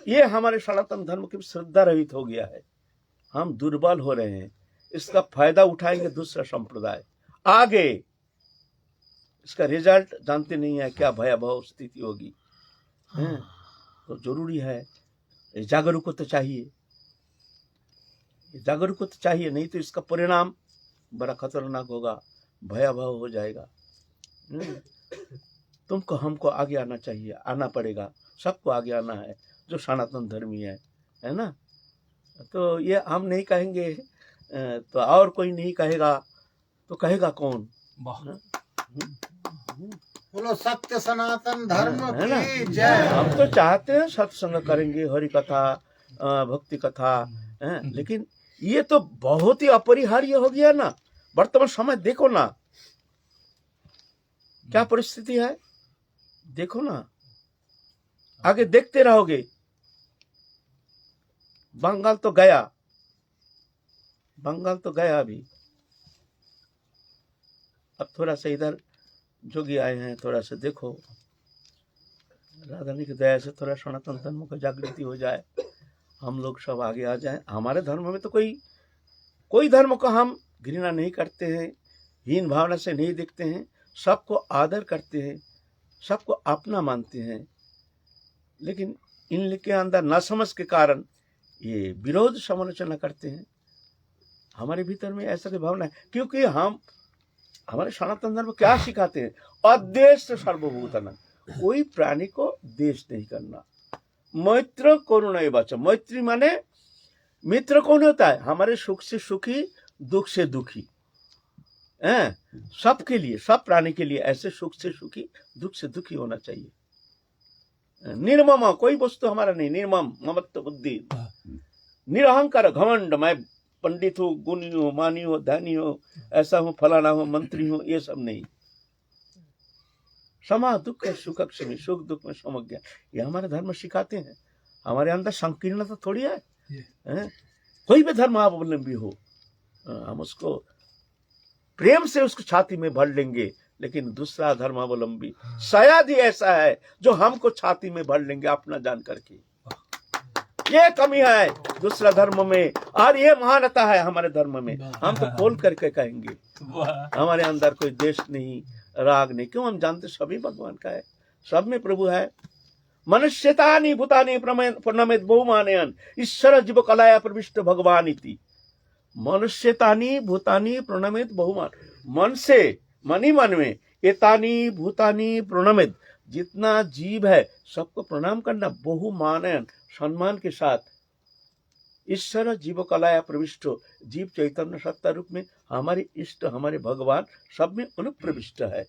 ये हमारे सनातन धर्म की श्रद्धा रहित हो गया है। हम दुर्बल हो रहे हैं, इसका फायदा उठाएंगे दूसरा संप्रदाय आगे। इसका रिजल्ट जानते नहीं है, क्या भयावह स्थिति होगी। तो जरूरी है, जागरूक तो चाहिए, जागरूक तो चाहिए, नहीं तो इसका परिणाम बड़ा खतरनाक होगा, भयावह हो जाएगा। तुमको हमको आगे आना चाहिए, आना पड़ेगा, सबको आगे आना है जो सनातन धर्मी है ना। तो ये हम नहीं कहेंगे तो और कोई नहीं कहेगा, तो कहेगा कौन? बोलो सत्य सनातन धर्म की जय। हम तो चाहते हैं सत्संग करेंगे, हरि कथा, भक्ति कथा, लेकिन ये तो बहुत ही अपरिहार्य हो गया ना। वर्तमान समय देखो ना क्या परिस्थिति है, देखो ना, आगे देखते रहोगे। बंगाल तो गया, बंगाल तो गया अभी। अब थोड़ा सा इधर जोगी आए हैं, थोड़ा सा देखो, राधानी की दया से थोड़ा सनातन धर्म को जागृति हो जाए, हम लोग सब आगे आ जाएं। हमारे धर्म में तो कोई धर्म को हम घृणा नहीं करते हैं, हीन भावना से नहीं देखते हैं, सबको आदर करते हैं, सबको अपना मानते हैं। लेकिन इनके अंदर नासमझ के कारण ये विरोध समालोचना करते हैं। हमारे भीतर में ऐसा की भावना है, क्योंकि हम हमारे सनातन धर्म क्या सिखाते हैं? अद्वेष्ट सर्वभूतानां, कोई प्राणी को द्वेष नहीं करना। मैत्र करुणैवाच, मैत्री माने मित्र कौन होता है? हमारे सुख से सुखी, दुख से दुखी, सबके लिए, सब प्राणी के लिए ऐसे सुख से सुखी, दुख से दुखी होना चाहिए। निर्मम, कोई वस्तु हमारा नहीं, निर्मम, ममत्व बुद्धि, निरहंकार, घमंड, मैं पंडित हूँ, गुणी हूँ, मानी हूँ, धनी हूँ, ऐसा हूँ, फलाना हूँ, मंत्री हूँ, ये सब नहीं। समा दुख सुख क्षमी, सुख दुख में समज्ञा, ये हमारे धर्म सिखाते हैं। हमारे अंदर संकीर्णता थोड़ी है, कोई भी धर्म अवलंबी हो, हम उसको प्रेम से उसको छाती में भर लेंगे, लेकिन दूसरा धर्मावलंबी शायद ही ऐसा है जो हमको छाती में भर लेंगे अपना जान करके। ये कमी है दूसरा धर्म में और ये महानता है हमारे धर्म में। हम तो खोल करके कहेंगे हमारे अंदर कोई देश नहीं, राग नहीं। क्यों? हम जानते सभी भगवान का है, सब में प्रभु है। मनुष्यतानि भूतानि प्रणमेत बहुमानयन ईश्वर जीव कलाया प्रविष्ट भगवान इति। मनुष्यतानि भूतानि प्रणमेत बहुमान, मन से मन ही मन में एतानि भूतानि प्रणमेत, जितना जीव है सबको प्रणाम करना, बहुमानयन सम्मान के साथ। ईश्वर जीव कलाया प्रविष्ट, जीव चैतन्य सत्ता रूप में हमारे इष्ट हमारे भगवान सब में अनुप्रविष्ट है।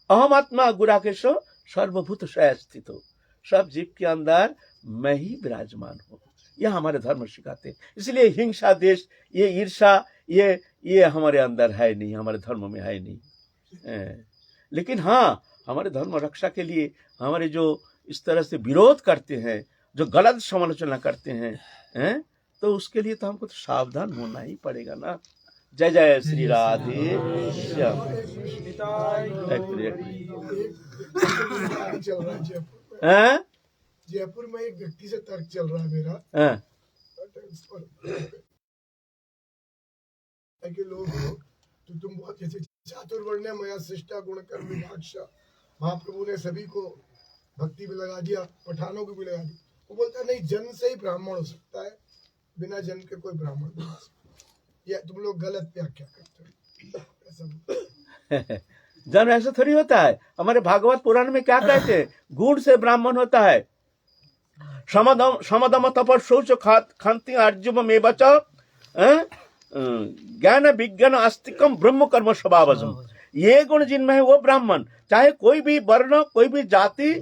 अहम आत्मा गुराकेश सर्वभूत शय स्थित हो, सब जीव के अंदर मैं ही विराजमान हूँ। यह हमारे धर्म सिखाते हैं। इसलिए हिंसा, देश, ये ईर्षा, ये हमारे अंदर है नहीं, हमारे धर्म में है नहीं। लेकिन हाँ, हमारे धर्म रक्षा के लिए हमारे जो इस तरह से विरोध करते हैं, जो गलत समालोचना करते हैं, तो उसके लिए तो हमको तो सावधान होना ही पड़ेगा ना। जय जय श्री राधे श्याम। जयपुर में एक व्यक्ति से तर्क चल रहा है मेरा कि लोग तो तुम बहुत जैसे चातुर्वर्ण्य मया सृष्टा गुण कर्म विभाक्षा, महाप्रभु ने सभी को भक्ति में लगा दिया, पठानों को भी लगा दिया। वो बोलता है नहीं, जन्म से ही ब्राह्मण हो सकता है, बिना जन्म के कोई ब्राह्मण नहीं हो सकता। या तुम लोग गलत व्याख्या करते हो। जन्म ऐसा थोड़ी होता है। हमारे भागवत पुराण में क्या कहते हैं? गुण से ब्राह्मण होता है। समदम तप शौच खांति आर्जवम एवच ज्ञान विज्ञान आस्तिकम ब्रह्म कर्म स्वभावजम। ये गुण जिनमें है वो ब्राह्मण, चाहे कोई भी वर्ण, कोई भी जाति,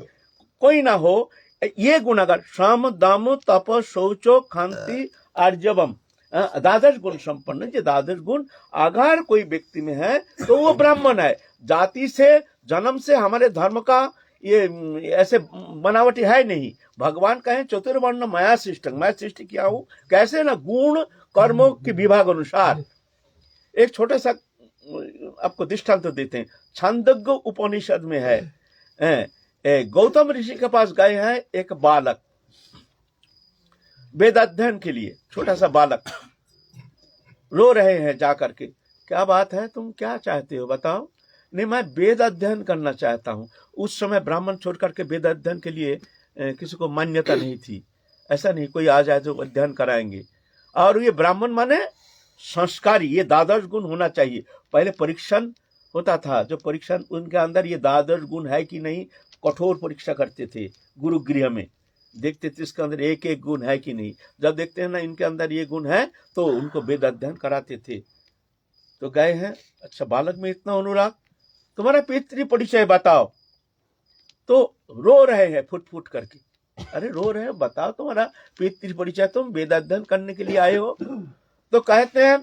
कोई ना हो, ये गुण अगर सम दम तप शौचो खांति आर्जवम, द्वादश गुण संपन्न, जो द्वादश गुण अगर कोई व्यक्ति में है तो वो ब्राह्मण है। जाति से, जन्म से हमारे धर्म का ये ऐसे बनावटी है नहीं। भगवान कहें चतुर्वर्ण मया सृष्टं, मैं सृष्टि किया हूं। कैसे? ना गुण कर्मों के विभाग अनुसार। एक छोटा सा आपको दृष्टांत तो देते हैं। छांदोग्य उपनिषद में है, गौतम ऋषि के पास गए हैं एक बालक वेद अध्ययन के लिए। छोटा सा बालक रो रहे हैं जाकर के। क्या बात है, तुम क्या चाहते हो बताओ? नहीं, मैं वेद अध्ययन करना चाहता हूँ। उस समय ब्राह्मण छोड़ करके वेद अध्ययन के लिए किसी को मान्यता नहीं थी। ऐसा नहीं कोई आ जाए तो अध्ययन कराएंगे। और ये ब्राह्मण माने संस्कारी, ये द्वादश गुण होना चाहिए। पहले परीक्षण होता था, जो परीक्षण उनके अंदर ये द्वादश गुण है कि नहीं, कठोर परीक्षा करते थे गुरुगृह में। देखते थे इसके अंदर एक एक गुण है कि नहीं। जब देखते हैं ना इनके अंदर ये गुण है तो उनको वेद अध्ययन कराते थे। तो गए हैं, अच्छा बालक में इतना अनुराग, तुम्हारा पितृ परिचय बताओ। तो रो रहे हैं फुट फुट करके। अरे रो रहे हैं, बताओ तुम्हारा पितृ परिचय, तुम वेद अध्ययन करने के लिए आए हो। तो कहते हैं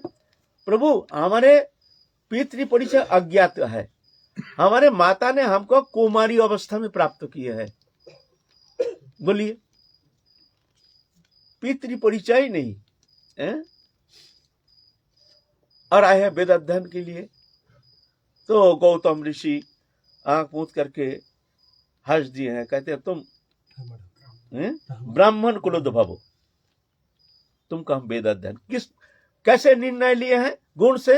प्रभु हमारे पितृ परिचय अज्ञात है, हमारे माता ने हमको कुमारी अवस्था में प्राप्त किए है। बोलिए, पितृ परिचय नहीं है और आए हैं वेद अध्ययन के लिए। तो गौतम ऋषि आंख मूंद करके हंस दिए हैं। कहते हैं तुम ब्राह्मण कुलोद्भव, तुमको हम वेद अध्ययन कैसे निर्णय लिए हैं? गुण से।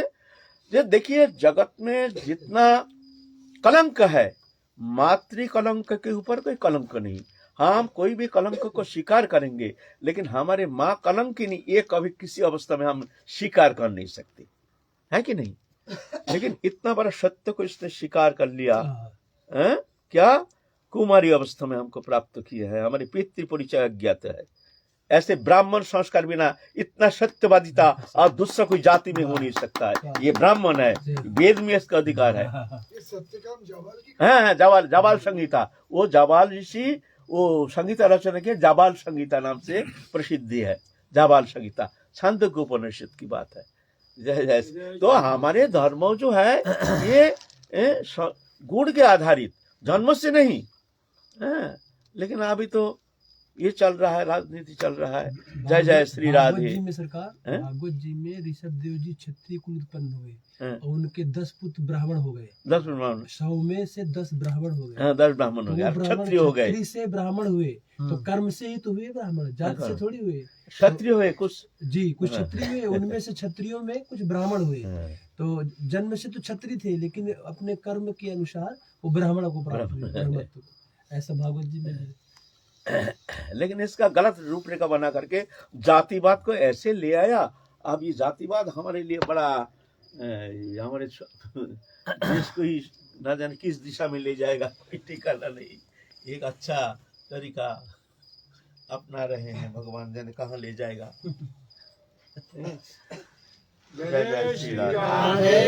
ये देखिए जगत में जितना कलंक है, मातृ कलंक के ऊपर कोई कलंक नहीं। हम कोई भी कलंक को स्वीकार करेंगे, लेकिन हमारे माँ कलंक नहीं, ये कभी किसी अवस्था में हम स्वीकार कर नहीं सकते, है कि नहीं? लेकिन इतना बड़ा सत्य को इसने स्वीकार कर लिया है। क्या? कुमारी अवस्था में हमको प्राप्त किया है, हमारे पितृ परिचय अज्ञात है। ऐसे ब्राह्मण संस्कार बिना इतना सत्यवादिता और दूसरा कोई जाति में हो नहीं सकता है। ये ब्राह्मण है, वेद में इसका अधिकार है। जाबाल संहिता, वो जाबाल ऋषि वो संगीता रचना के जाबाल संगीता नाम से प्रसिद्धि है। जाबाल संगीता छांदोग्य उपनिषद की बात है। जय जय। तो हमारे धर्म जो है ये गुण के आधारित, जन्म से नहीं है। लेकिन अभी तो ये चल रहा है, राजनीति चल रहा है। जय जय श्री भागवत राधे। जी में सरकार, हैं? भागवत जी में ऋषभ देव जी क्षत्रिय कुल उत्पन्न हुए हैं? और उनके 10 पुत्र ब्राह्मण हो गए। 10 ब्राह्मण, 100 में से 10 ब्राह्मण हो गए। हाँ 10 ब्राह्मण तो हो वो गए, ब्राह्मण क्षत्रिय हो गए। क्षत्रिय से ब्राह्मण हुए, तो कर्म से ही तो हुए ब्राह्मण, जात से थोड़ी हुए। क्षत्रिय हुए कुछ। जी, कुछ क्षत्रिय हुए, उनमें से क्षत्रियों में कुछ ब्राह्मण हुए। हाँ। तो जन्म से तो क्षत्रिय थे, लेकिन अपने कर्म के अनुसार वो ब्राह्मण को प्राप्त हुए, ब्रह्मत्व को। ऐसा भागवत जी में है। लेकिन इसका गलत रूपरेखा बना करके जातिवाद को ऐसे ले आया। अब ये जातिवाद हमारे लिए बड़ा हमारे देश को ही न जाने किस दिशा में ले जाएगा, कोई ठिकाना नहीं। एक अच्छा तरीका अपना रहे हैं, भगवान जाने कहाँ ले जाएगा। जय जय श्री राधे।